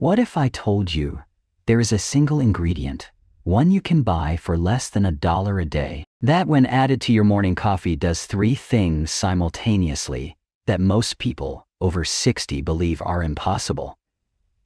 What if I told you there is a single ingredient, one you can buy for less than $1 a day, that when added to your morning coffee does three things simultaneously that most people over 60 believe are impossible?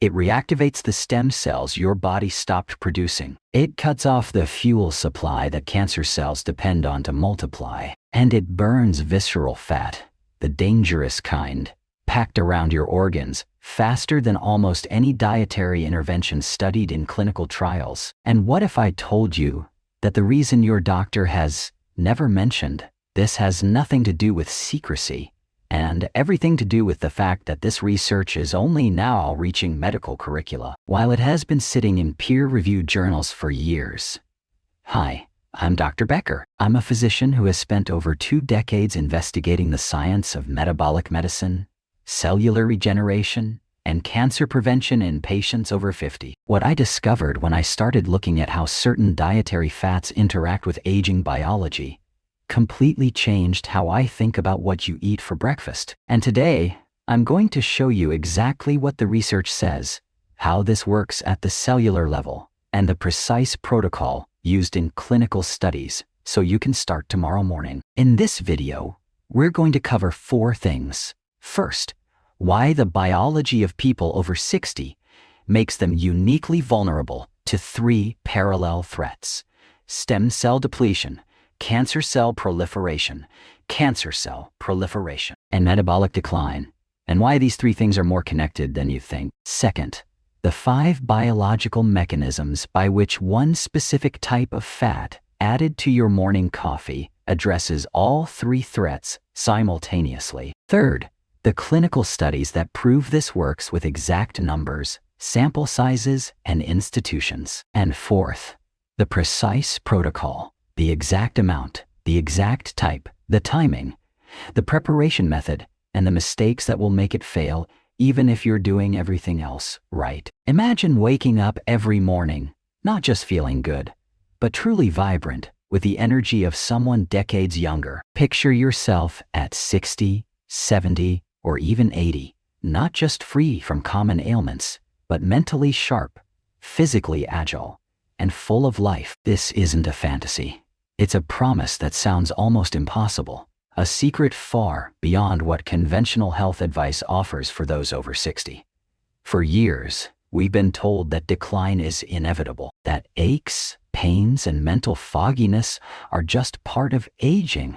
It reactivates the stem cells your body stopped producing. It cuts off the fuel supply that cancer cells depend on to multiply. And it burns visceral fat, the dangerous kind, packed around your organs, faster than almost any dietary intervention studied in clinical trials. And what if I told you that the reason your doctor has never mentioned this has nothing to do with secrecy, and everything to do with the fact that this research is only now reaching medical curricula, while it has been sitting in peer-reviewed journals for years? Hi, I'm Dr. Becker. I'm a physician who has spent over 2 decades investigating the science of metabolic medicine, cellular regeneration, and cancer prevention in patients over 50. What I discovered when I started looking at how certain dietary fats interact with aging biology completely changed how I think about what you eat for breakfast. And today, I'm going to show you exactly what the research says, how this works at the cellular level, and the precise protocol used in clinical studies so you can start tomorrow morning. In this video, we're going to cover 4 things. First, why the biology of people over 60 makes them uniquely vulnerable to 3 parallel threats: stem cell depletion, cancer cell proliferation, and metabolic decline, and why these 3 things are more connected than you think. Second, the 5 biological mechanisms by which one specific type of fat added to your morning coffee addresses all 3 threats simultaneously. Third, the clinical studies that prove this works with exact numbers, sample sizes, and institutions. And fourth, the precise protocol, the exact amount, the exact type, the timing, the preparation method, and the mistakes that will make it fail even if you're doing everything else right. Imagine waking up every morning, not just feeling good, but truly vibrant, with the energy of someone decades younger. Picture yourself at 60, 70, or even 80, not just free from common ailments, but mentally sharp, physically agile, and full of life. This isn't a fantasy. It's a promise that sounds almost impossible, a secret far beyond what conventional health advice offers for those over 60. For years, we've been told that decline is inevitable, that aches, pains, and mental fogginess are just part of aging.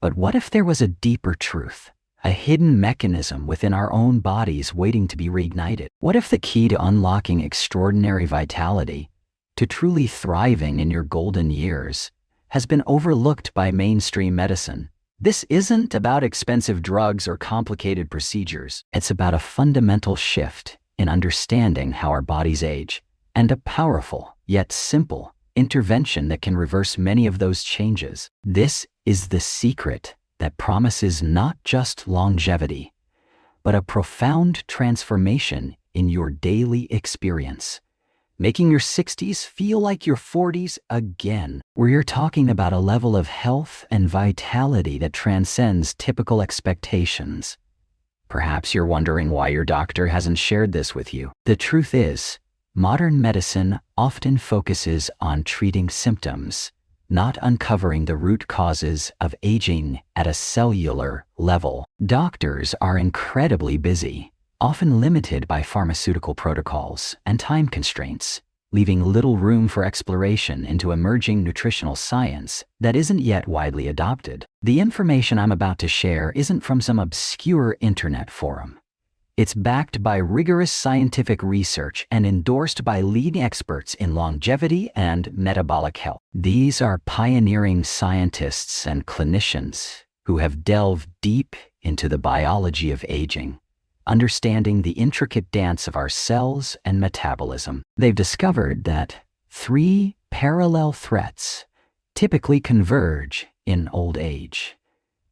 But what if there was a deeper truth, a hidden mechanism within our own bodies waiting to be reignited? What if the key to unlocking extraordinary vitality, to truly thriving in your golden years, has been overlooked by mainstream medicine? This isn't about expensive drugs or complicated procedures. It's about a fundamental shift in understanding how our bodies age, and a powerful, yet simple, intervention that can reverse many of those changes. This is the secret that promises not just longevity, but a profound transformation in your daily experience, making your 60s feel like your 40s again, where you're talking about a level of health and vitality that transcends typical expectations. Perhaps you're wondering why your doctor hasn't shared this with you. The truth is, modern medicine often focuses on treating symptoms, not uncovering the root causes of aging at a cellular level. Doctors are incredibly busy, often limited by pharmaceutical protocols and time constraints, leaving little room for exploration into emerging nutritional science that isn't yet widely adopted. The information I'm about to share isn't from some obscure internet forum. It's backed by rigorous scientific research and endorsed by leading experts in longevity and metabolic health. These are pioneering scientists and clinicians who have delved deep into the biology of aging, understanding the intricate dance of our cells and metabolism. They've discovered that 3 parallel threats typically converge in old age: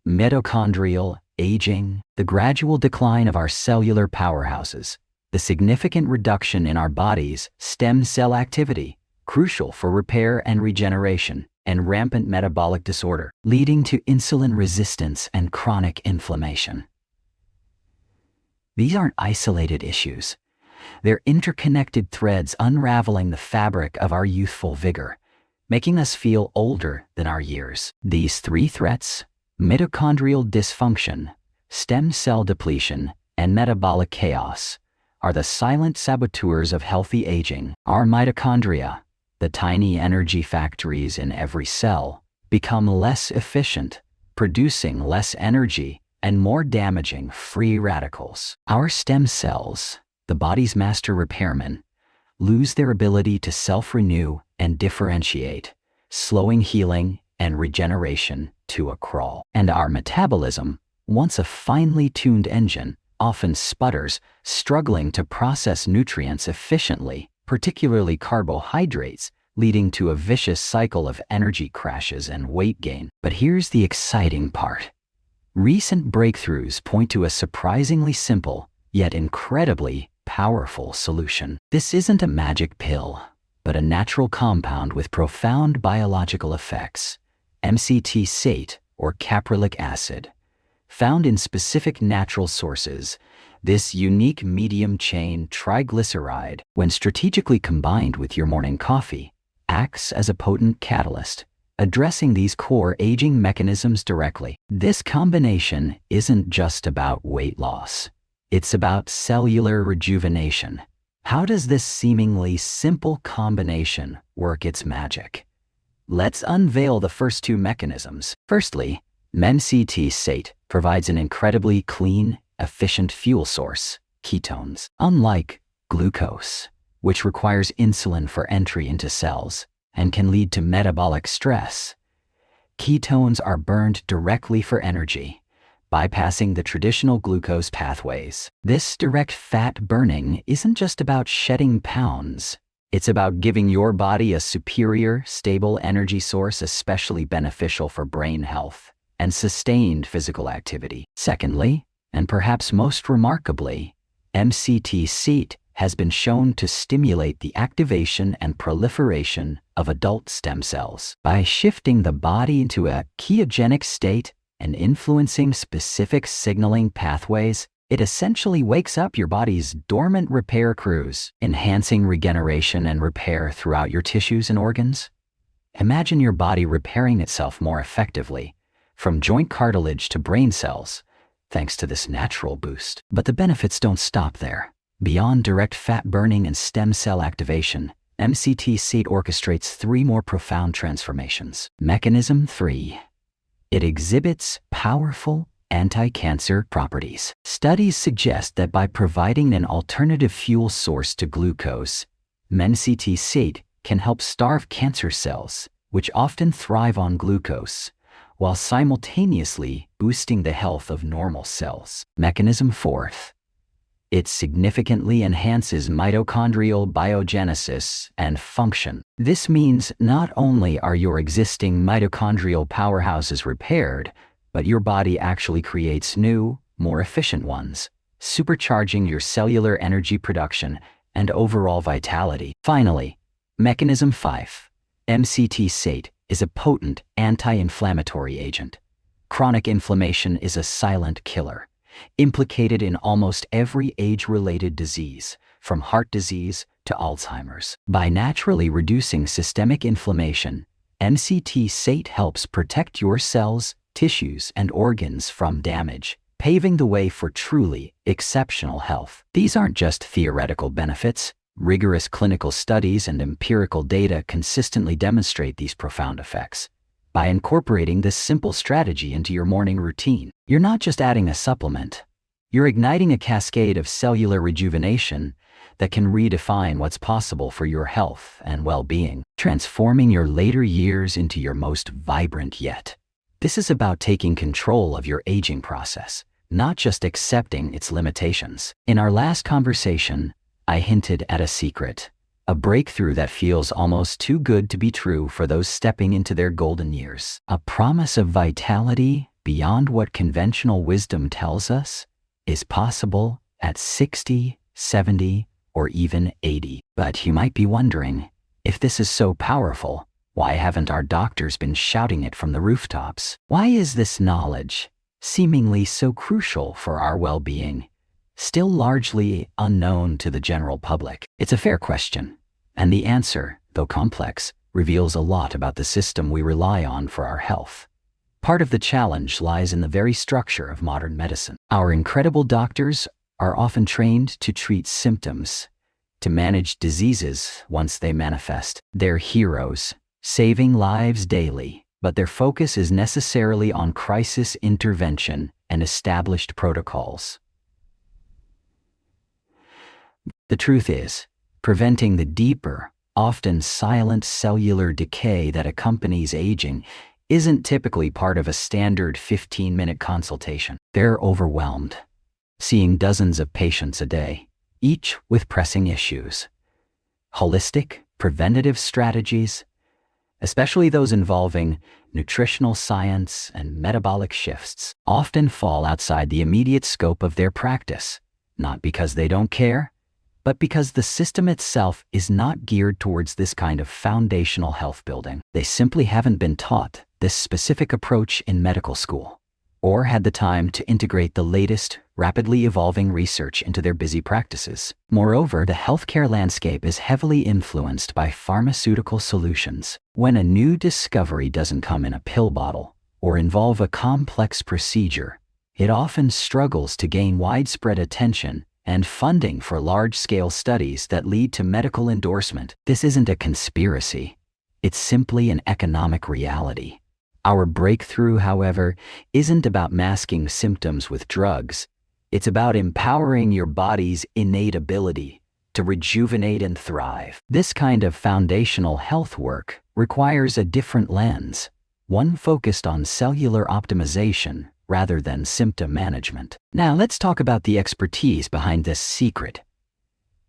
mitochondrial aging, the gradual decline of our cellular powerhouses, the significant reduction in our body's stem cell activity, crucial for repair and regeneration, and rampant metabolic disorder, leading to insulin resistance and chronic inflammation. These aren't isolated issues. They're interconnected threads unraveling the fabric of our youthful vigor, making us feel older than our years. These three threats, mitochondrial dysfunction, stem cell depletion, and metabolic chaos, are the silent saboteurs of healthy aging. Our mitochondria, the tiny energy factories in every cell, become less efficient, producing less energy and more damaging free radicals. Our stem cells, the body's master repairmen, lose their ability to self-renew and differentiate, slowing healing and regeneration to a crawl. And our metabolism, once a finely tuned engine, often sputters, struggling to process nutrients efficiently, particularly carbohydrates, leading to a vicious cycle of energy crashes and weight gain. But here's the exciting part. Recent breakthroughs point to a surprisingly simple, yet incredibly powerful solution. This isn't a magic pill, but a natural compound with profound biological effects. MCT C8, or caprylic acid. Found in specific natural sources, this unique medium-chain triglyceride, when strategically combined with your morning coffee, acts as a potent catalyst, addressing these core aging mechanisms directly. This combination isn't just about weight loss. It's about cellular rejuvenation. How does this seemingly simple combination work its magic? Let's unveil the first two mechanisms. Firstly, MCT C8 provides an incredibly clean, efficient fuel source, ketones. Unlike glucose, which requires insulin for entry into cells and can lead to metabolic stress, ketones are burned directly for energy, bypassing the traditional glucose pathways. This direct fat burning isn't just about shedding pounds. It's about giving your body a superior, stable energy source, especially beneficial for brain health and sustained physical activity. Secondly, and perhaps most remarkably, MCT C8 has been shown to stimulate the activation and proliferation of adult stem cells. By shifting the body into a ketogenic state and influencing specific signaling pathways, it essentially wakes up your body's dormant repair crews, enhancing regeneration and repair throughout your tissues and organs. Imagine your body repairing itself more effectively, from joint cartilage to brain cells, thanks to this natural boost. But the benefits don't stop there. Beyond direct fat burning and stem cell activation, MCT C8 orchestrates three more profound transformations. Mechanism 3. It exhibits powerful anti-cancer properties. Studies suggest that by providing an alternative fuel source to glucose, MCT C8 can help starve cancer cells, which often thrive on glucose, while simultaneously boosting the health of normal cells. Mechanism 4. It significantly enhances mitochondrial biogenesis and function. This means not only are your existing mitochondrial powerhouses repaired, but your body actually creates new, more efficient ones, supercharging your cellular energy production and overall vitality. Finally, Mechanism 5. MCT C8 is a potent anti-inflammatory agent. Chronic inflammation is a silent killer, implicated in almost every age-related disease, from heart disease to Alzheimer's. By naturally reducing systemic inflammation, MCT C8 helps protect your cells, tissues, and organs from damage, paving the way for truly exceptional health. These aren't just theoretical benefits. Rigorous clinical studies and empirical data consistently demonstrate these profound effects. By incorporating this simple strategy into your morning routine, you're not just adding a supplement. You're igniting a cascade of cellular rejuvenation that can redefine what's possible for your health and well-being, transforming your later years into your most vibrant yet. This is about taking control of your aging process, not just accepting its limitations. In our last conversation, I hinted at a secret, a breakthrough that feels almost too good to be true for those stepping into their golden years. A promise of vitality beyond what conventional wisdom tells us is possible at 60, 70, or even 80. But you might be wondering, if this is so powerful, why haven't our doctors been shouting it from the rooftops? Why is this knowledge, seemingly so crucial for our well-being, still largely unknown to the general public? It's a fair question, and the answer, though complex, reveals a lot about the system we rely on for our health. Part of the challenge lies in the very structure of modern medicine. Our incredible doctors are often trained to treat symptoms, to manage diseases once they manifest. They're heroes, saving lives daily, but their focus is necessarily on crisis intervention and established protocols. The truth is, preventing the deeper, often silent cellular decay that accompanies aging isn't typically part of a standard 15-minute consultation. They're overwhelmed, seeing dozens of patients a day, each with pressing issues. Holistic, preventative strategies, especially those involving nutritional science and metabolic shifts, often fall outside the immediate scope of their practice, not because they don't care, but because the system itself is not geared towards this kind of foundational health building. They simply haven't been taught this specific approach in medical school, or had the time to integrate the latest, rapidly evolving research into their busy practices. Moreover, the healthcare landscape is heavily influenced by pharmaceutical solutions. When a new discovery doesn't come in a pill bottle or involve a complex procedure, it often struggles to gain widespread attention and funding for large-scale studies that lead to medical endorsement. This isn't a conspiracy. It's simply an economic reality. Our breakthrough, however, isn't about masking symptoms with drugs. It's about empowering your body's innate ability to rejuvenate and thrive. This kind of foundational health work requires a different lens, one focused on cellular optimization rather than symptom management. Now let's talk about the expertise behind this secret.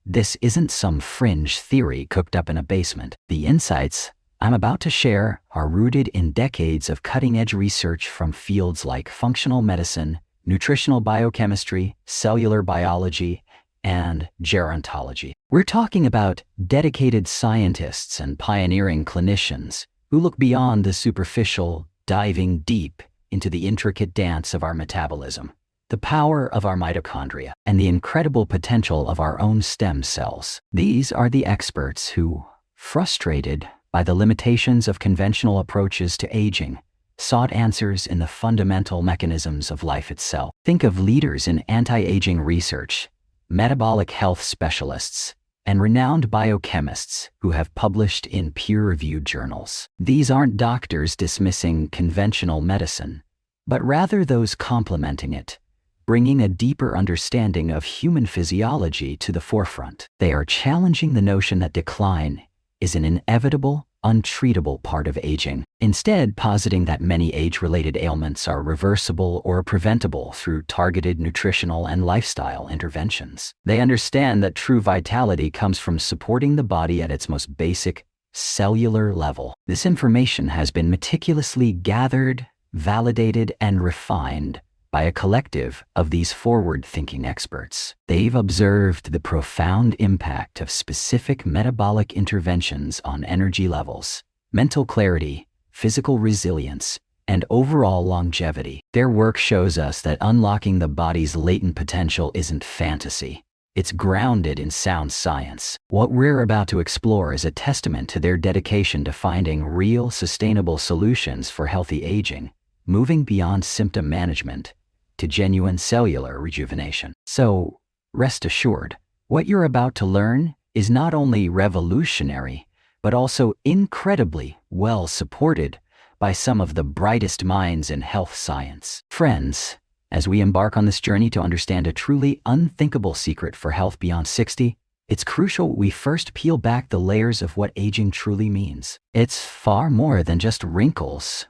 This isn't some fringe theory cooked up in a basement. The insights I'm about to share are rooted in decades of cutting-edge research from fields like functional medicine, nutritional biochemistry, cellular biology, and gerontology. We're talking about dedicated scientists and pioneering clinicians who look beyond the superficial, diving deep into the intricate dance of our metabolism, the power of our mitochondria, and the incredible potential of our own stem cells. These are the experts who, frustrated by the limitations of conventional approaches to aging, sought answers in the fundamental mechanisms of life itself. Think of leaders in anti-aging research, metabolic health specialists, and renowned biochemists who have published in peer-reviewed journals. These aren't doctors dismissing conventional medicine, but rather those complementing it, bringing a deeper understanding of human physiology to the forefront. They are challenging the notion that decline is an inevitable, untreatable part of aging, instead positing that many age-related ailments are reversible or preventable through targeted nutritional and lifestyle interventions. They understand that true vitality comes from supporting the body at its most basic, cellular level. This information has been meticulously gathered, validated, and refined by a collective of these forward-thinking experts. They've observed the profound impact of specific metabolic interventions on energy levels, mental clarity, physical resilience, and overall longevity. Their work shows us that unlocking the body's latent potential isn't fantasy. It's grounded in sound science. What we're about to explore is a testament to their dedication to finding real, sustainable solutions for healthy aging, moving beyond symptom management to genuine cellular rejuvenation. So, rest assured, what you're about to learn is not only revolutionary, but also incredibly well supported by some of the brightest minds in health science. Friends, as we embark on this journey to understand a truly unthinkable secret for health beyond 60, it's crucial we first peel back the layers of what aging truly means. It's far more than just wrinkles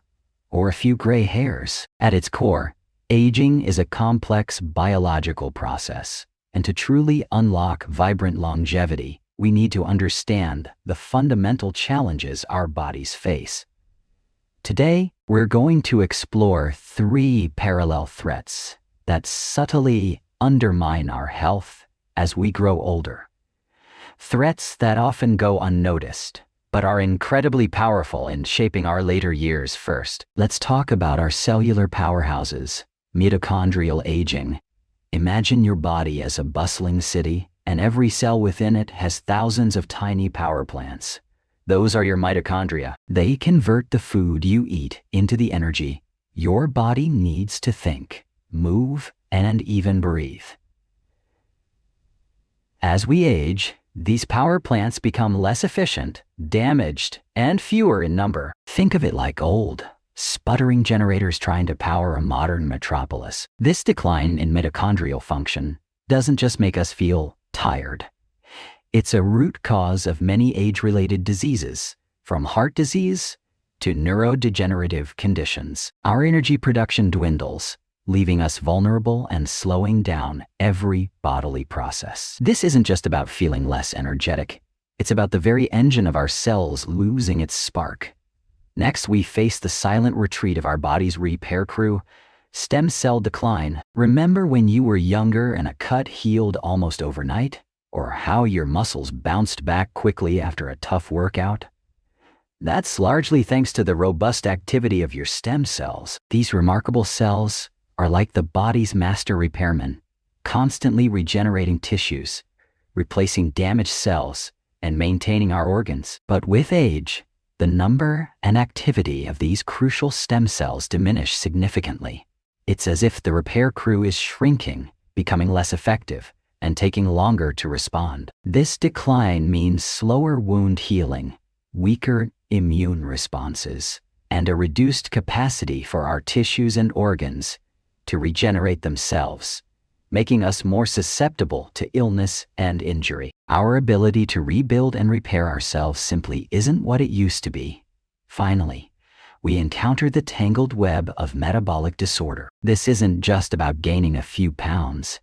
or a few gray hairs. At its core, aging is a complex biological process, and to truly unlock vibrant longevity, we need to understand the fundamental challenges our bodies face. Today, we're going to explore 3 parallel threats that subtly undermine our health as we grow older. Threats that often go unnoticed, but are incredibly powerful in shaping our later years. First, let's talk about our cellular powerhouses, mitochondrial aging, Imagine your body as a bustling city, and every cell within it has thousands of tiny power plants. Those are your mitochondria. They convert the food you eat into the energy your body needs to think, move, and even breathe. As we age, these power plants become less efficient, damaged, and fewer in number. Think of it like old, sputtering generators trying to power a modern metropolis. This decline in mitochondrial function doesn't just make us feel tired. It's a root cause of many age-related diseases, from heart disease to neurodegenerative conditions. Our energy production dwindles, leaving us vulnerable and slowing down every bodily process. This isn't just about feeling less energetic. It's about the very engine of our cells losing its spark. Next, we face the silent retreat of our body's repair crew, stem cell decline. Remember when you were younger and a cut healed almost overnight? Or how your muscles bounced back quickly after a tough workout? That's largely thanks to the robust activity of your stem cells. These remarkable cells are like the body's master repairmen, constantly regenerating tissues, replacing damaged cells, and maintaining our organs. But with age, the number and activity of these crucial stem cells diminish significantly. It's as if the repair crew is shrinking, becoming less effective, and taking longer to respond. This decline means slower wound healing, weaker immune responses, and a reduced capacity for our tissues and organs to regenerate themselves, making us more susceptible to illness and injury. Our ability to rebuild and repair ourselves simply isn't what it used to be. Finally, we encounter the tangled web of metabolic disorder. This isn't just about gaining a few pounds.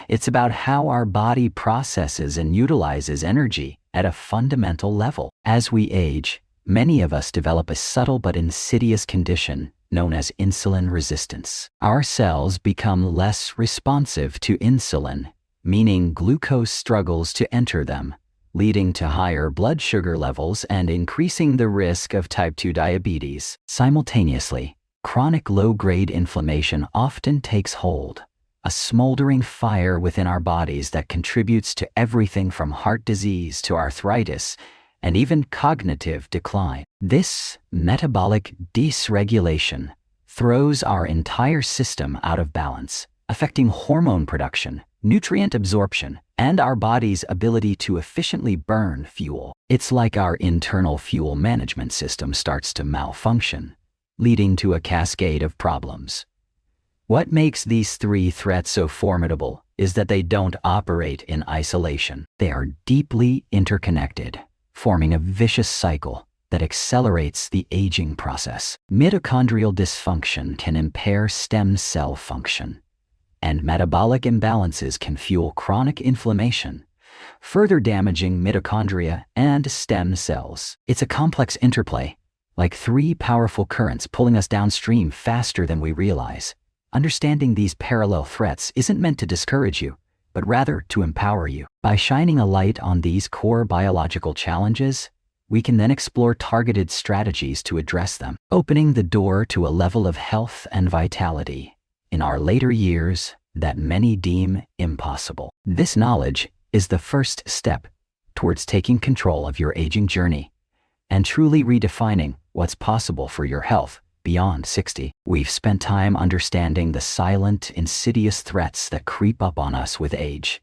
It's about how our body processes and utilizes energy at a fundamental level. As we age, many of us develop a subtle but insidious condition known as insulin resistance. Our cells become less responsive to insulin, meaning glucose struggles to enter them, leading to higher blood sugar levels and increasing the risk of type 2 diabetes. Simultaneously, chronic low-grade inflammation often takes hold, a smoldering fire within our bodies that contributes to everything from heart disease to arthritis and even cognitive decline. This metabolic dysregulation throws our entire system out of balance, affecting hormone production, nutrient absorption, and our body's ability to efficiently burn fuel. It's like our internal fuel management system starts to malfunction, leading to a cascade of problems. What makes these three threats so formidable is that they don't operate in isolation. They are deeply interconnected, forming a vicious cycle that accelerates the aging process. Mitochondrial dysfunction can impair stem cell function, and metabolic imbalances can fuel chronic inflammation, further damaging mitochondria and stem cells. It's a complex interplay, like three powerful currents pulling us downstream faster than we realize. Understanding these parallel threats isn't meant to discourage you, but rather to empower you. By shining a light on these core biological challenges, we can then explore targeted strategies to address them, opening the door to a level of health and vitality in our later years that many deem impossible. This knowledge is the first step towards taking control of your aging journey and truly redefining what's possible for your health beyond 60. We've spent time understanding the silent, insidious threats that creep up on us with age.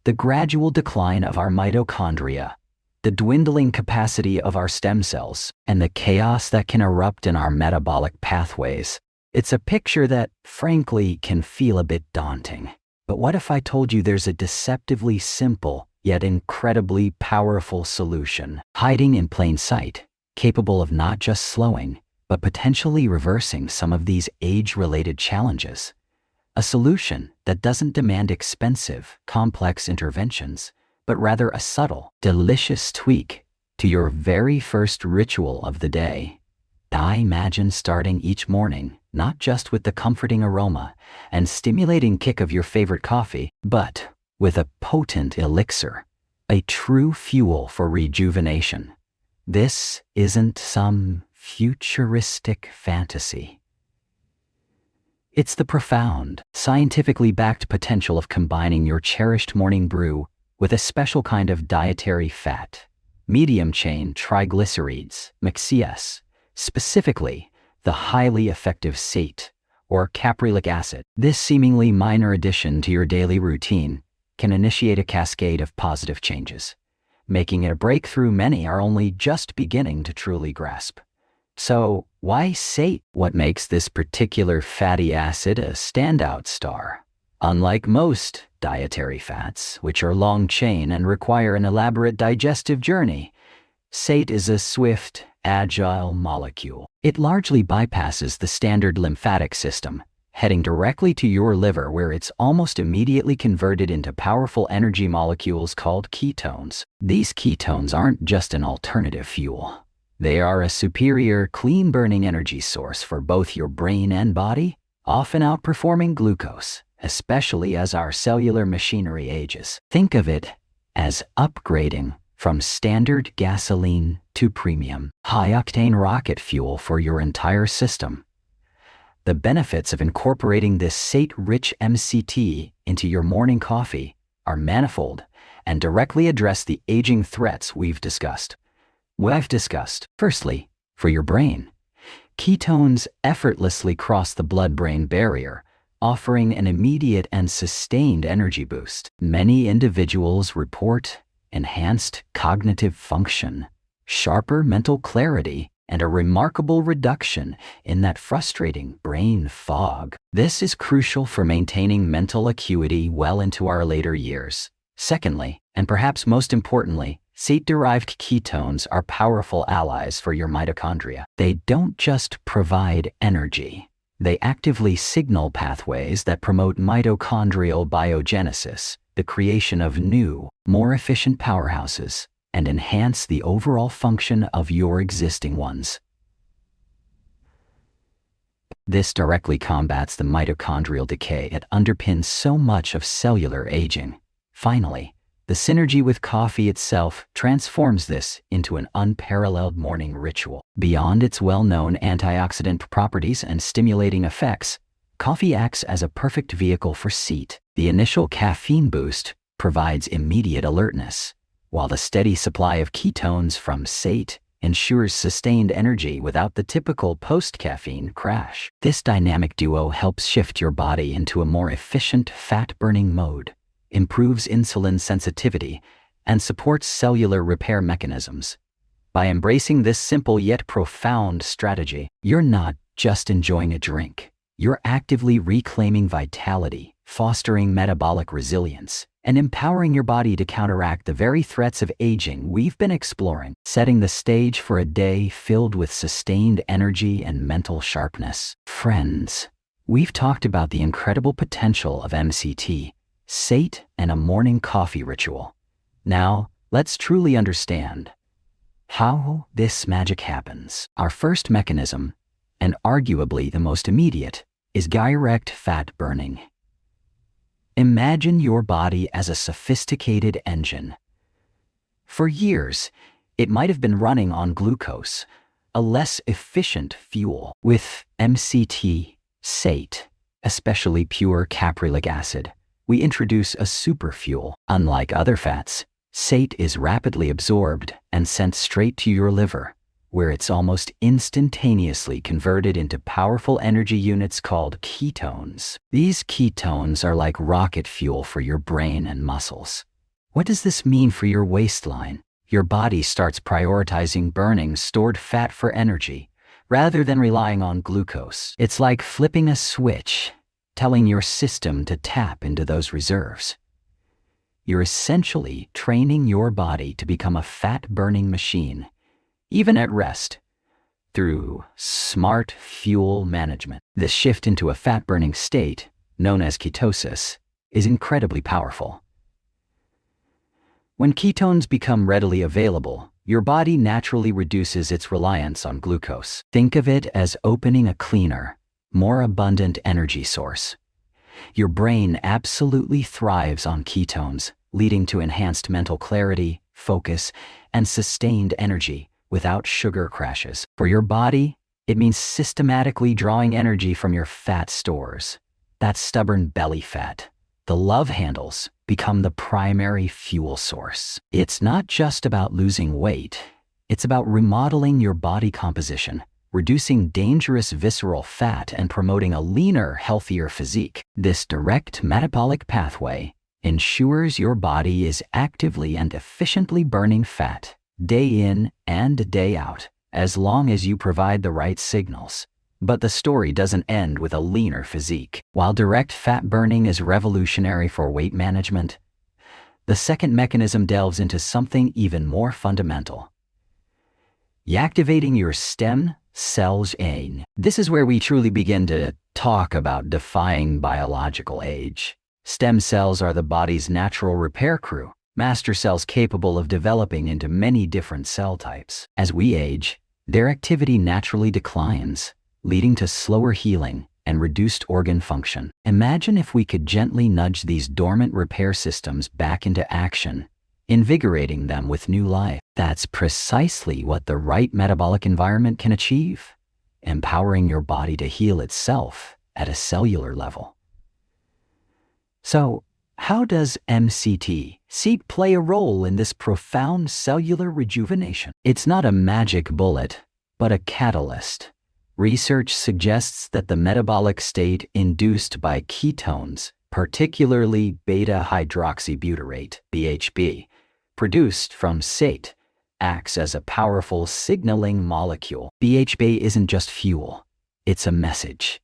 The gradual decline of our mitochondria, the dwindling capacity of our stem cells, and the chaos that can erupt in our metabolic pathways. It's a picture that, frankly, can feel a bit daunting. But what if I told you there's a deceptively simple, yet incredibly powerful solution, hiding in plain sight, capable of not just slowing, but potentially reversing some of these age-related challenges? A solution that doesn't demand expensive, complex interventions, but rather a subtle, delicious tweak to your very first ritual of the day. I imagine starting each morning, not just with the comforting aroma and stimulating kick of your favorite coffee, but with a potent elixir, a true fuel for rejuvenation. This isn't some futuristic fantasy. It's the profound, scientifically backed potential of combining your cherished morning brew with a special kind of dietary fat, medium-chain triglycerides, MCTs, specifically the highly effective C8, or caprylic acid. This seemingly minor addition to your daily routine can initiate a cascade of positive changes, making it a breakthrough many are only just beginning to truly grasp. So, why C8? What makes this particular fatty acid a standout star? Unlike most dietary fats, which are long-chain and require an elaborate digestive journey, C8 is a swift, agile molecule. It largely bypasses the standard lymphatic system, heading directly to your liver where it's almost immediately converted into powerful energy molecules called ketones. These ketones aren't just an alternative fuel. They are a superior, clean-burning energy source for both your brain and body, often outperforming glucose, especially as our cellular machinery ages. Think of it as upgrading from standard gasoline to premium, high-octane rocket fuel for your entire system. The benefits of incorporating this C8-rich MCT into your morning coffee are manifold and directly address the aging threats we've discussed. Firstly, for your brain, ketones effortlessly cross the blood-brain barrier, offering an immediate and sustained energy boost. Many individuals report enhanced cognitive function, sharper mental clarity, and a remarkable reduction in that frustrating brain fog. This is crucial for maintaining mental acuity well into our later years. Secondly, and perhaps most importantly, C8-derived ketones are powerful allies for your mitochondria. They don't just provide energy. They actively signal pathways that promote mitochondrial biogenesis, the creation of new, more efficient powerhouses, and enhance the overall function of your existing ones. This directly combats the mitochondrial decay that underpins so much of cellular aging. Finally, the synergy with coffee itself transforms this into an unparalleled morning ritual. Beyond its well-known antioxidant properties and stimulating effects, coffee acts as a perfect vehicle for C8. The initial caffeine boost provides immediate alertness, while the steady supply of ketones from C8 ensures sustained energy without the typical post-caffeine crash. This dynamic duo helps shift your body into a more efficient fat-burning mode, improves insulin sensitivity, and supports cellular repair mechanisms. By embracing this simple yet profound strategy, you're not just enjoying a drink. You're actively reclaiming vitality, fostering metabolic resilience, and empowering your body to counteract the very threats of aging we've been exploring, setting the stage for a day filled with sustained energy and mental sharpness. Friends, we've talked about the incredible potential of MCT, C8, and a morning coffee ritual. Now, let's truly understand how this magic happens. Our first mechanism, and arguably the most immediate, is direct fat burning. Imagine your body as a sophisticated engine. For years, it might have been running on glucose, a less efficient fuel. With MCT C8, especially pure caprylic acid, we introduce a superfuel. Unlike other fats, C8 is rapidly absorbed and sent straight to your liver, where it's almost instantaneously converted into powerful energy units called ketones. These ketones are like rocket fuel for your brain and muscles. What does this mean for your waistline? Your body starts prioritizing burning stored fat for energy, rather than relying on glucose. It's like flipping a switch, telling your system to tap into those reserves. You're essentially training your body to become a fat-burning machine, even at rest, through smart fuel management. This shift into a fat-burning state, known as ketosis, is incredibly powerful. When ketones become readily available, your body naturally reduces its reliance on glucose. Think of it as opening a cleaner, more abundant energy source. Your brain absolutely thrives on ketones, leading to enhanced mental clarity, focus, and sustained energy without sugar crashes. For your body, It means systematically drawing energy from your fat stores. That stubborn belly fat, the love handles, become the primary fuel source. It's not just about losing weight. It's about remodeling your body composition, reducing dangerous visceral fat, and promoting a leaner, healthier physique. This direct metabolic pathway ensures your body is actively and efficiently burning fat, day in and day out, as long as you provide the right signals. But the story doesn't end with a leaner physique. While direct fat burning is revolutionary for weight management, the second mechanism delves into something even more fundamental: reactivating your stem cells. This is where we truly begin to talk about defying biological age. Stem cells are the body's natural repair crew, master cells capable of developing into many different cell types. As we age, their activity naturally declines, leading to slower healing and reduced organ function. Imagine if we could gently nudge these dormant repair systems back into action, invigorating them with new life. That's precisely what the right metabolic environment can achieve, empowering your body to heal itself at a cellular level. So, how does MCT C8 play a role in this profound cellular rejuvenation? It's not a magic bullet, but a catalyst. Research suggests that the metabolic state induced by ketones, particularly beta-hydroxybutyrate (BHB), produced from C8, acts as a powerful signaling molecule. BHB isn't just fuel, it's a message.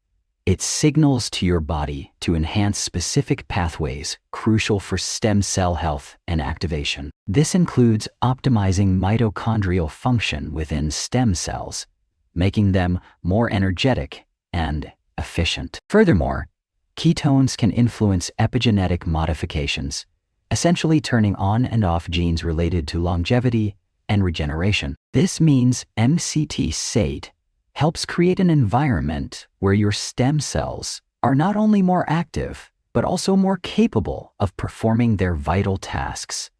It signals to your body to enhance specific pathways crucial for stem cell health and activation. This includes optimizing mitochondrial function within stem cells, making them more energetic and efficient. Furthermore, ketones can influence epigenetic modifications, essentially turning on and off genes related to longevity and regeneration. This means MCT C8 helps create an environment where your stem cells are not only more active, but also more capable of performing their vital tasks,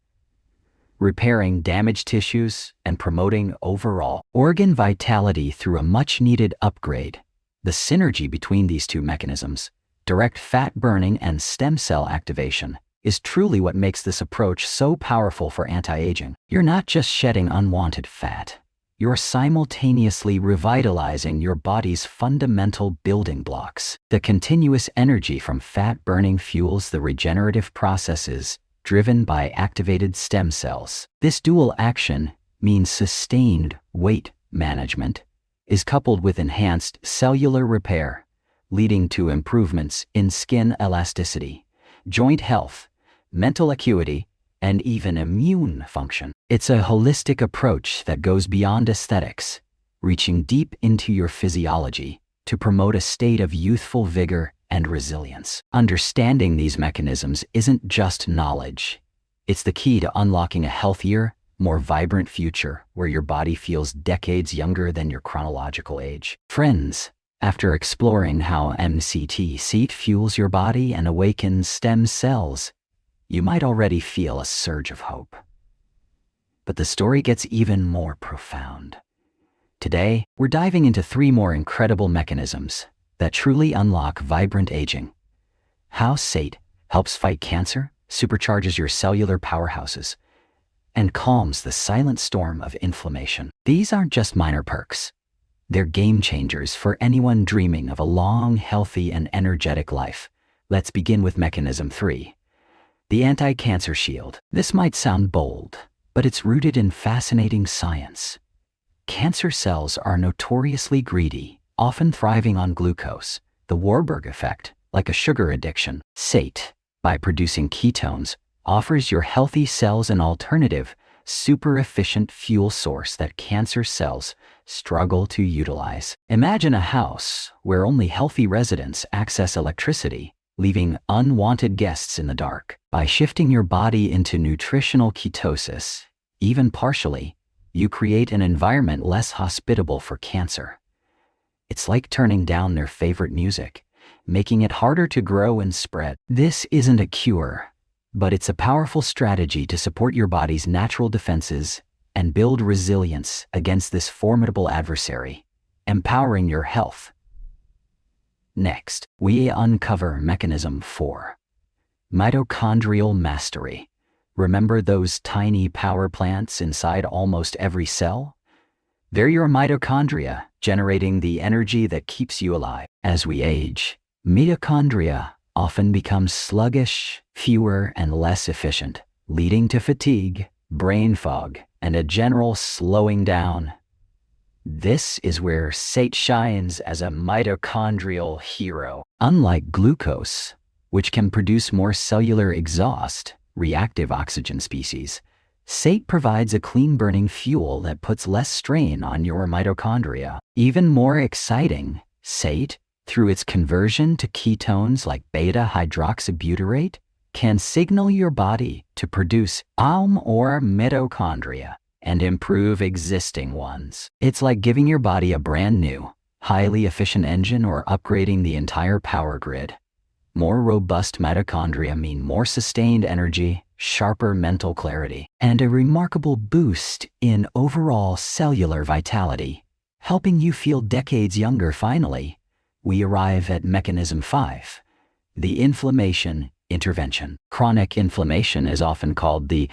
repairing damaged tissues and promoting overall organ vitality through a much-needed upgrade. The synergy between these two mechanisms, direct fat burning and stem cell activation, is truly what makes this approach so powerful for anti-aging. You're not just shedding unwanted fat. You're simultaneously revitalizing your body's fundamental building blocks. The continuous energy from fat burning fuels the regenerative processes driven by activated stem cells. This dual action means sustained weight management is coupled with enhanced cellular repair, leading to improvements in skin elasticity, joint health, mental acuity, and even immune function. It's a holistic approach that goes beyond aesthetics, reaching deep into your physiology to promote a state of youthful vigor and resilience. Understanding these mechanisms isn't just knowledge. It's the key to unlocking a healthier, more vibrant future where your body feels decades younger than your chronological age. Friends, after exploring how MCT C8 fuels your body and awakens stem cells, you might already feel a surge of hope. But the story gets even more profound. Today, we're diving into 3 more incredible mechanisms that truly unlock vibrant aging. How C8 helps fight cancer, supercharges your cellular powerhouses, and calms the silent storm of inflammation. These aren't just minor perks. They're game changers for anyone dreaming of a long, healthy, and energetic life. Let's begin with mechanism 3, the anti-cancer shield. This might sound bold, but it's rooted in fascinating science. Cancer cells are notoriously greedy, often thriving on glucose, the Warburg effect, like a sugar addiction. C8, by producing ketones, offers your healthy cells an alternative, super efficient fuel source that cancer cells struggle to utilize. Imagine a house where only healthy residents access electricity, leaving unwanted guests in the dark. By shifting your body into nutritional ketosis, even partially, you create an environment less hospitable for cancer. It's like turning down their favorite music, making it harder to grow and spread. This isn't a cure, but it's a powerful strategy to support your body's natural defenses and build resilience against this formidable adversary, empowering your health. Next, we uncover mechanism 4. Mitochondrial mastery. Remember those tiny power plants inside almost every cell? They're your mitochondria, generating the energy that keeps you alive. As we age, mitochondria often become sluggish, fewer, and less efficient, leading to fatigue, brain fog, and a general slowing down. This is where SAIT shines as a mitochondrial hero. Unlike glucose, which can produce more cellular exhaust, reactive oxygen species, SAIT provides a clean-burning fuel that puts less strain on your mitochondria. Even more exciting, SAIT, through its conversion to ketones like beta-hydroxybutyrate, can signal your body to produce or mitochondria and improve existing ones. It's like giving your body a brand new, highly efficient engine or upgrading the entire power grid. More robust mitochondria mean more sustained energy, sharper mental clarity, and a remarkable boost in overall cellular vitality, helping you feel decades younger. Finally, we arrive at mechanism 5, the inflammation intervention. Chronic inflammation is often called the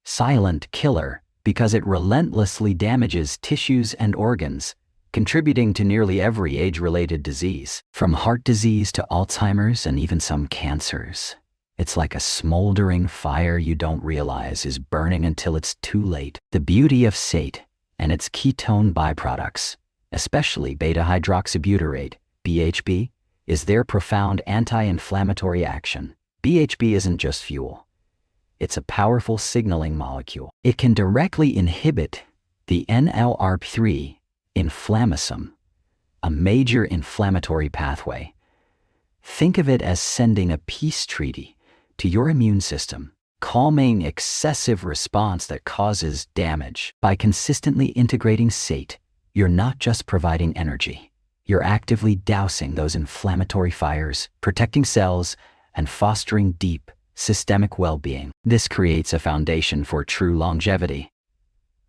silent killer because it relentlessly damages tissues and organs, contributing to nearly every age-related disease, from heart disease to Alzheimer's and even some cancers. It's like a smoldering fire you don't realize is burning until it's too late. The beauty of SAIT and its ketone byproducts, especially beta-hydroxybutyrate, BHB, is their profound anti-inflammatory action. BHB isn't just fuel. It's a powerful signaling molecule. It can directly inhibit the NLRP3 inflammasome, a major inflammatory pathway. Think of it as sending a peace treaty to your immune system, calming excessive response that causes damage. By consistently integrating SAIT, you're not just providing energy. You're actively dousing those inflammatory fires, protecting cells, and fostering deep, systemic well-being. This creates a foundation for true longevity.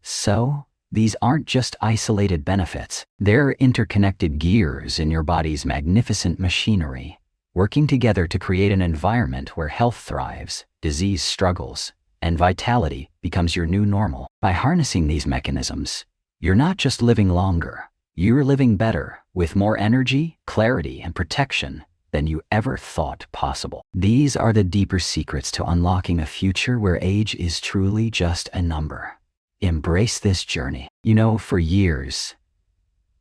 So, these aren't just isolated benefits. They're interconnected gears in your body's magnificent machinery, working together to create an environment where health thrives, disease struggles, and vitality becomes your new normal. By harnessing these mechanisms, you're not just living longer, you're living better, with more energy, clarity, and protection than you ever thought possible. These are the deeper secrets to unlocking a future where age is truly just a number. Embrace this journey. You know, for years,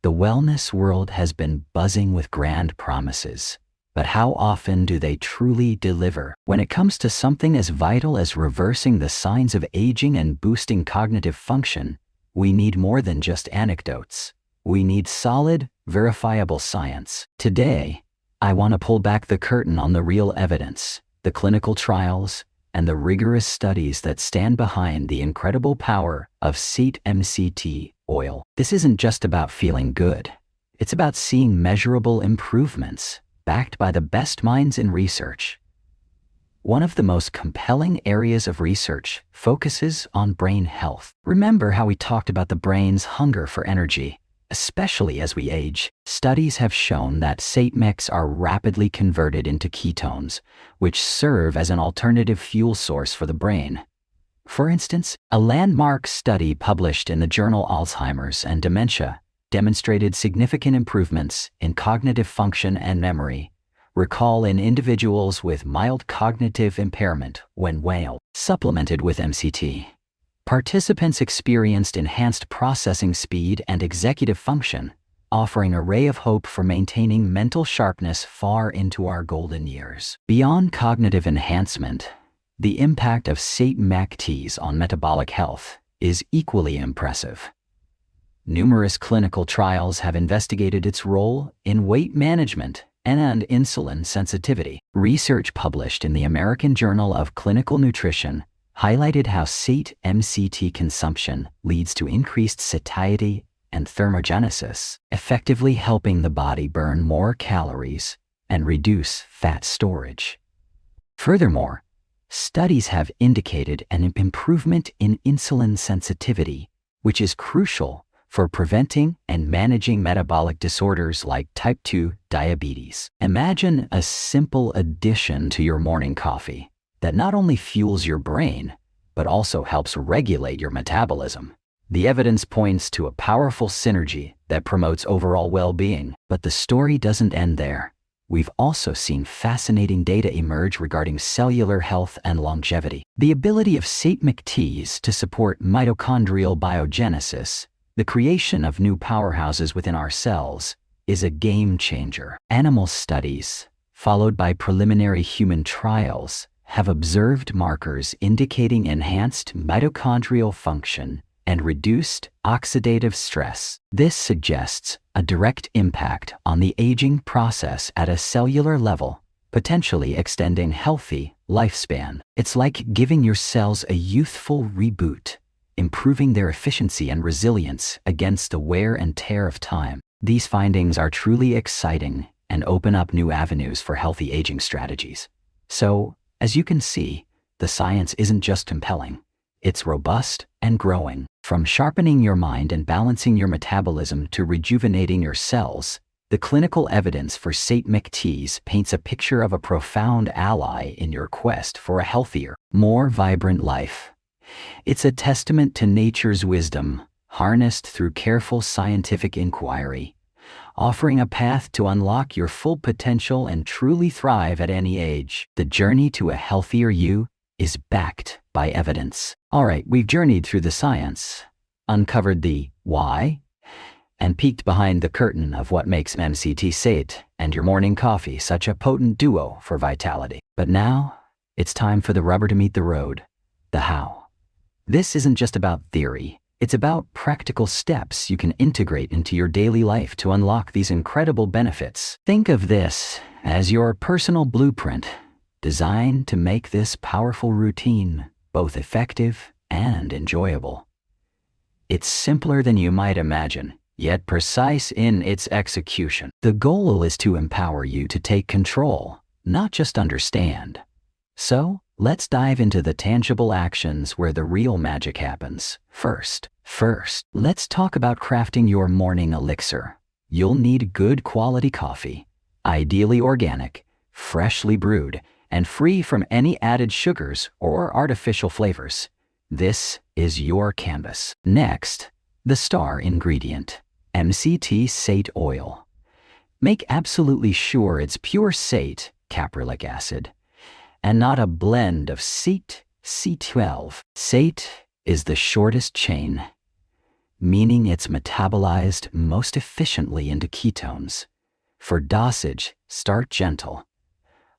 the wellness world has been buzzing with grand promises, but how often do they truly deliver? When it comes to something as vital as reversing the signs of aging and boosting cognitive function, we need more than just anecdotes. We need solid, verifiable science. Today, I want to pull back the curtain on the real evidence, the clinical trials, and the rigorous studies that stand behind the incredible power of SAIT MCT oil. This isn't just about feeling good. It's about seeing measurable improvements, backed by the best minds in research. One of the most compelling areas of research focuses on brain health. Remember how we talked about the brain's hunger for energy? Especially as we age, studies have shown that SAIT mix are rapidly converted into ketones, which serve as an alternative fuel source for the brain. For instance, a landmark study published in the journal Alzheimer's and Dementia demonstrated significant improvements in cognitive function and memory recall in individuals with mild cognitive impairment when supplemented with MCT. Participants experienced enhanced processing speed and executive function, offering a ray of hope for maintaining mental sharpness far into our golden years. Beyond cognitive enhancement, the impact of SAIT MCTs on metabolic health is equally impressive. Numerous clinical trials have investigated its role in weight management and insulin sensitivity. Research published in the American Journal of Clinical Nutrition highlighted how SAIT MCT consumption leads to increased satiety and thermogenesis, effectively helping the body burn more calories and reduce fat storage. Furthermore, studies have indicated an improvement in insulin sensitivity, which is crucial for preventing and managing metabolic disorders like type 2 diabetes. Imagine a simple addition to your morning coffee that not only fuels your brain, but also helps regulate your metabolism. The evidence points to a powerful synergy that promotes overall well-being. But the story doesn't end there. We've also seen fascinating data emerge regarding cellular health and longevity. The ability of MCTs to support mitochondrial biogenesis, the creation of new powerhouses within our cells, is a game changer. Animal studies, followed by preliminary human trials, have observed markers indicating enhanced mitochondrial function and reduced oxidative stress. This suggests a direct impact on the aging process at a cellular level, potentially extending healthy lifespan. It's like giving your cells a youthful reboot, improving their efficiency and resilience against the wear and tear of time. These findings are truly exciting and open up new avenues for healthy aging strategies. So, as you can see, the science isn't just compelling, it's robust and growing. From sharpening your mind and balancing your metabolism to rejuvenating your cells, the clinical evidence for MCTs paints a picture of a profound ally in your quest for a healthier, more vibrant life. It's a testament to nature's wisdom, harnessed through careful scientific inquiry, offering a path to unlock your full potential and truly thrive at any age. The journey to a healthier you is backed by evidence. All right, we've journeyed through the science, uncovered the why, and peeked behind the curtain of what makes MCT C8 and your morning coffee such a potent duo for vitality. But now, it's time for the rubber to meet the road, the how. This isn't just about theory, it's about practical steps you can integrate into your daily life to unlock these incredible benefits. Think of this as your personal blueprint, designed to make this powerful routine both effective and enjoyable. It's simpler than you might imagine, yet precise in its execution. The goal is to empower you to take control, not just understand. So, let's dive into the tangible actions where the real magic happens. First, let's talk about crafting your morning elixir. You'll need good quality coffee, ideally organic, freshly brewed, and free from any added sugars or artificial flavors. This is your canvas. Next, the star ingredient, MCT C8 oil. Make absolutely sure it's pure C8, caprylic acid, and not a blend of C12. C8 is the shortest chain, meaning it's metabolized most efficiently into ketones. For dosage, start gentle.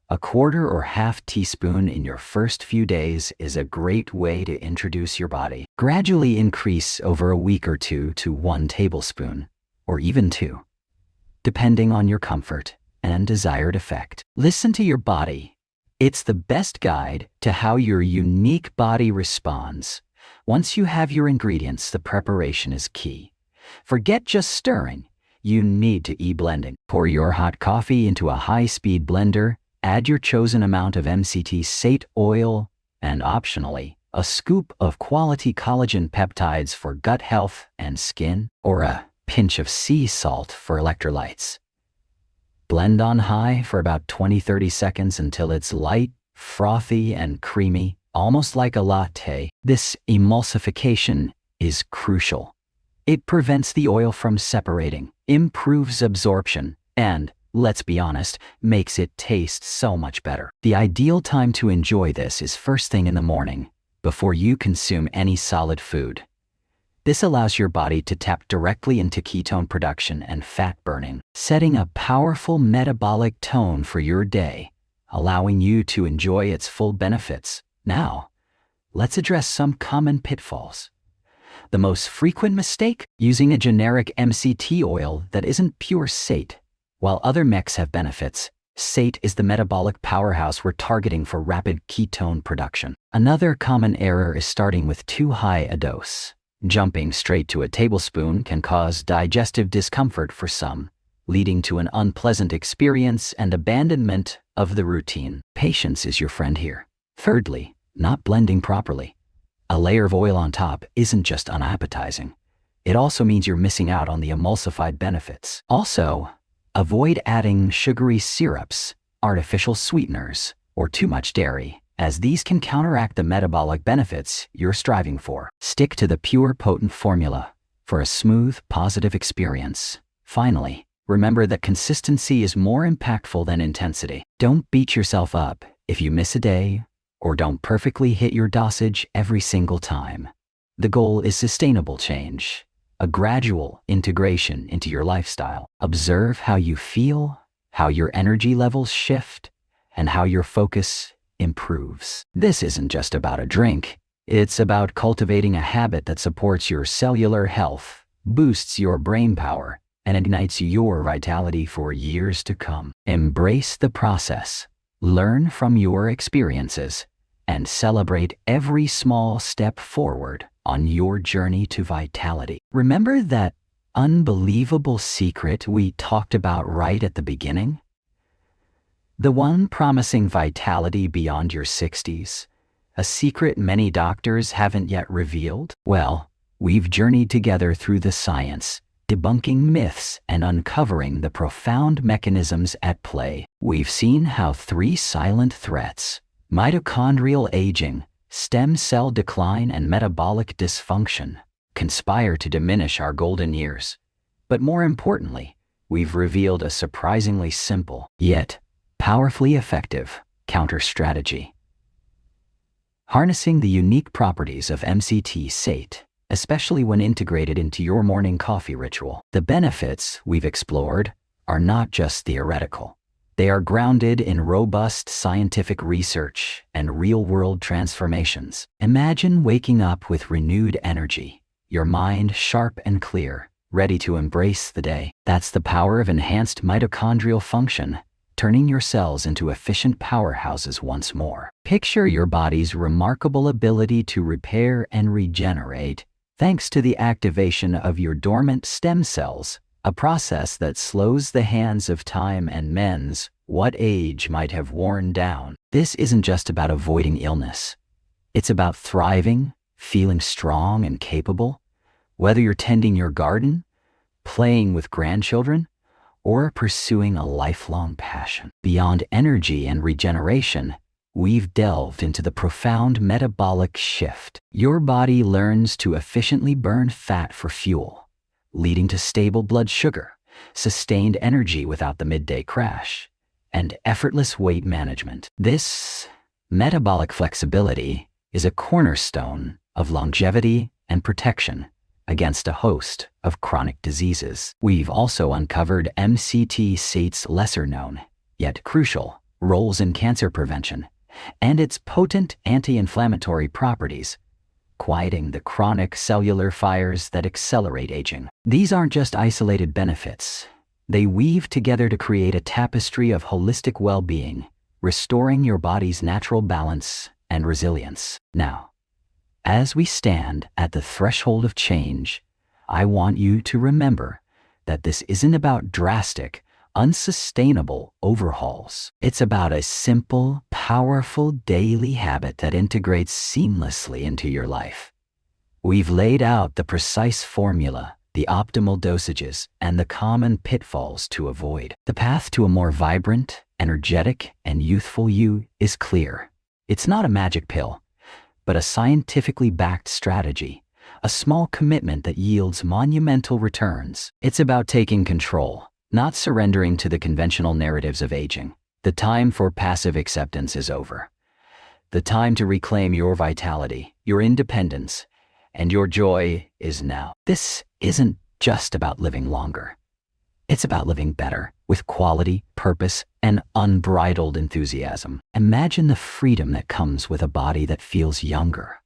A quarter or half teaspoon in your first few days is a great way to introduce your body. Gradually increase over a week or two to 1 tablespoon, or even 2, depending on your comfort and desired effect. Listen to your body. It's the best guide to how your unique body responds. Once you have your ingredients, the preparation is key. Forget just stirring. You need to blending. Pour your hot coffee into a high-speed blender. Add your chosen amount of MCT C8 oil and, optionally, a scoop of quality collagen peptides for gut health and skin, or a pinch of sea salt for electrolytes. Blend on high for about 20-30 seconds until it's light, frothy, and creamy, almost like a latte. This emulsification is crucial. It prevents the oil from separating, improves absorption, and, let's be honest, makes it taste so much better. The ideal time to enjoy this is first thing in the morning, before you consume any solid food. This allows your body to tap directly into ketone production and fat burning, setting a powerful metabolic tone for your day, allowing you to enjoy its full benefits. Now, let's address some common pitfalls. The most frequent mistake? Using a generic MCT oil that isn't pure C8. While other MECs have benefits, C8 is the metabolic powerhouse we're targeting for rapid ketone production. Another common error is starting with too high a dose. Jumping straight to a tablespoon can cause digestive discomfort for some, leading to an unpleasant experience and abandonment of the routine. Patience is your friend here. Thirdly, not blending properly. A layer of oil on top isn't just unappetizing. it also means you're missing out on the emulsified benefits. Also, avoid adding sugary syrups, artificial sweeteners, or too much dairy, as these can counteract the metabolic benefits you're striving for. Stick to the pure, potent formula for a smooth, positive experience. Finally, remember that consistency is more impactful than intensity. Don't beat yourself up if you miss a day, or don't perfectly hit your dosage every single time. The goal is sustainable change, a gradual integration into your lifestyle. Observe how you feel, how your energy levels shift, and how your focus improves. This isn't just about a drink. It's about cultivating a habit that supports your cellular health, boosts your brain power, and ignites your vitality for years to come. Embrace the process, learn from your experiences, and celebrate every small step forward on your journey to vitality. Remember that unbelievable secret we talked about right at the beginning? The one promising vitality beyond your 60s? A secret many doctors haven't yet revealed? Well, we've journeyed together through the science, debunking myths and uncovering the profound mechanisms at play. We've seen how 3 silent threats, mitochondrial aging, stem cell decline, and metabolic dysfunction, conspire to diminish our golden years. But more importantly, we've revealed a surprisingly simple, yet powerfully effective, counter-strategy. Harnessing the unique properties of MCT C8, especially when integrated into your morning coffee ritual. The benefits we've explored are not just theoretical. They are grounded in robust scientific research and real-world transformations. Imagine waking up with renewed energy, your mind sharp and clear, ready to embrace the day. That's the power of enhanced mitochondrial function, turning your cells into efficient powerhouses once more. Picture your body's remarkable ability to repair and regenerate thanks to the activation of your dormant stem cells, a process that slows the hands of time and mends what age might have worn down. This isn't just about avoiding illness. It's about thriving, feeling strong and capable, whether you're tending your garden, playing with grandchildren, or pursuing a lifelong passion. Beyond energy and regeneration, we've delved into the profound metabolic shift. Your body learns to efficiently burn fat for fuel, leading to stable blood sugar, sustained energy without the midday crash, and effortless weight management. This metabolic flexibility is a cornerstone of longevity and protection against a host of chronic diseases. We've also uncovered MCT C8's lesser-known, yet crucial, roles in cancer prevention, and its potent anti-inflammatory properties, quieting the chronic cellular fires that accelerate aging. These aren't just isolated benefits. They weave together to create a tapestry of holistic well-being, restoring your body's natural balance and resilience. Now, as we stand at the threshold of change, I want you to remember that this isn't about drastic, unsustainable overhauls. It's about a simple, powerful daily habit that integrates seamlessly into your life. We've laid out the precise formula, the optimal dosages, and the common pitfalls to avoid. The path to a more vibrant, energetic, and youthful you is clear. It's not a magic pill, but a scientifically backed strategy, a small commitment that yields monumental returns. It's about taking control, not surrendering to the conventional narratives of aging. The time for passive acceptance is over. The time to reclaim your vitality, your independence, and your joy is now. This isn't just about living longer. It's about living better, with quality, purpose, and unbridled enthusiasm. Imagine the freedom that comes with a body that feels younger,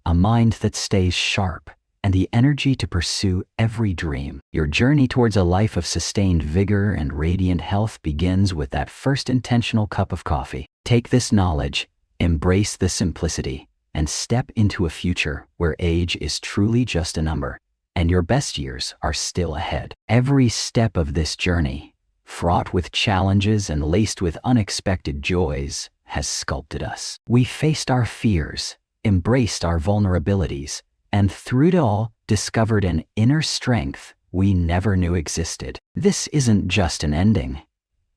a mind that stays sharp, and the energy to pursue every dream. Your journey towards a life of sustained vigor and radiant health begins with that first intentional cup of coffee. Take this knowledge, embrace the simplicity, and step into a future where age is truly just a number, and your best years are still ahead. Every step of this journey, fraught with challenges and laced with unexpected joys, has sculpted us. We faced our fears, embraced our vulnerabilities, and through it all, discovered an inner strength we never knew existed. This isn't just an ending.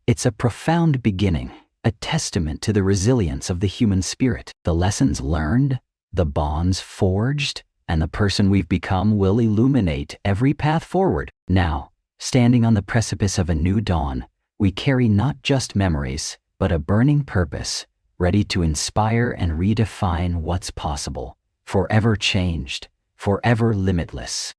It's a profound beginning, a testament to the resilience of the human spirit. The lessons learned, the bonds forged, and the person we've become will illuminate every path forward. Now, standing on the precipice of a new dawn, we carry not just memories, but a burning purpose, ready to inspire and redefine what's possible, forever changed, forever limitless.